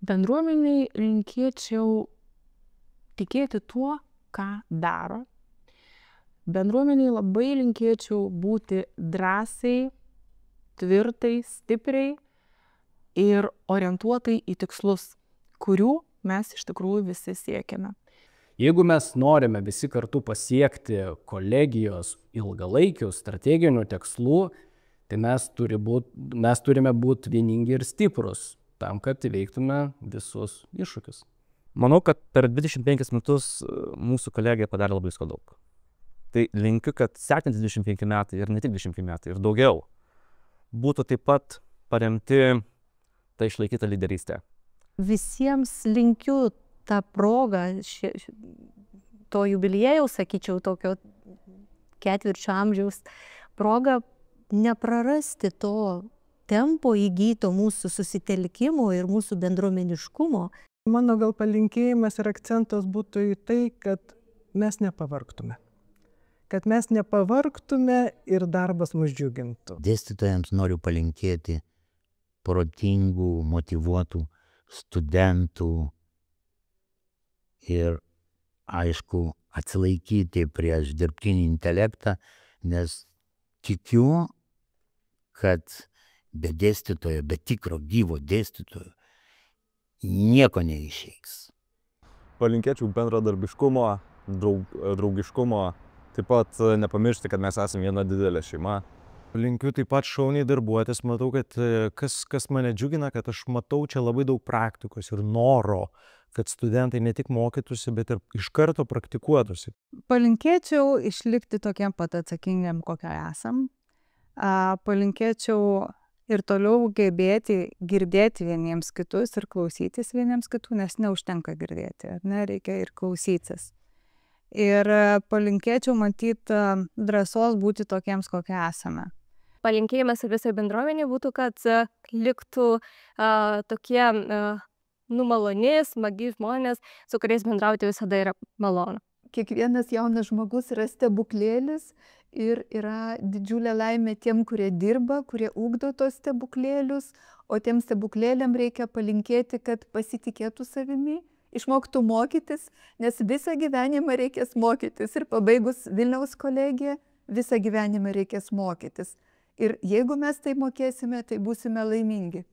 Bendruomeniai linkėčiau tikėti tuo, ką daro. Bendruomeniai labai linkėčiau būti drąsiai, tvirtai, stipriai ir orientuotai į tikslus, kurių mes iš tikrųjų visi siekiame. Jeigu mes norime visi kartu pasiekti kolegijos ilgalaikių strateginių tikslų, tai mes turime būti vieningi ir stiprus tam, kad įveiktume visus iššūkius. Manau, kad per 25 metus mūsų kolegija padarė labai visko daug. Tai linkiu, kad sekantis 25 metai ir ne tik 25 metai, ir daugiau būtų taip pat paremti tą išlaikytą lyderystę. Visiems linkiu tą progą, to jubiliejaus, sakyčiau, tokio ketvirčio amžiaus progą, neprarasti to tempo įgyto mūsų susitelkimo ir mūsų bendruomeniškumo. Mano gal palinkėjimas ir akcentas būtų į tai, kad mes nepavargtume. Kad mes nepavargtume ir darbas mus džiugintų. Dėstytojams noriu palinkėti protingų, motyvuotų studentų ir, aišku, atsilaikyti prieš dirbtinį intelektą, nes tikiu, kad be dėstytojo, be tikro gyvo dėstytojo nieko neišeis. Palinkėčiau bendradarbiškumo, draugiškumo, taip pat nepamiršti, kad mes esame viena didelė šeima. Linkiu taip pat šauniai darbuotis, matau, kad kas mane džiugina, kad aš matau čia labai daug praktikos ir noro, kad studentai ne tik mokytųsi, bet ir iš karto praktikuotųsi. Palinkėčiau išlikti tokiem pat atsakingiam, kokie esam. Palinkėčiau ir toliau gebėti girdėti vieniems kitus ir klausytis vieniems kitų, nes neužtenka girdėti, reikia ir klausytis. Ir palinkėčiau matyti drąsos būti tokiems, kokie esame. Palinkėjimas visai bendruomeniai būtų, kad liktų tokie maloni, smagi žmonės, su kuriais bendrauti visada yra malonu. Kiekvienas jaunas žmogus yra stebuklėlis ir yra didžiulė laimė tiem, kurie dirba, kurie ugdo tos stebuklėlius, o tiem stebuklėliam reikia palinkėti, kad pasitikėtų savimi, išmoktų mokytis, nes visą gyvenimą reikės mokytis ir pabaigus Vilniaus kolegiją visą gyvenimą reikės mokytis. Ir jeigu mes tai mokėsime, tai būsime laimingi.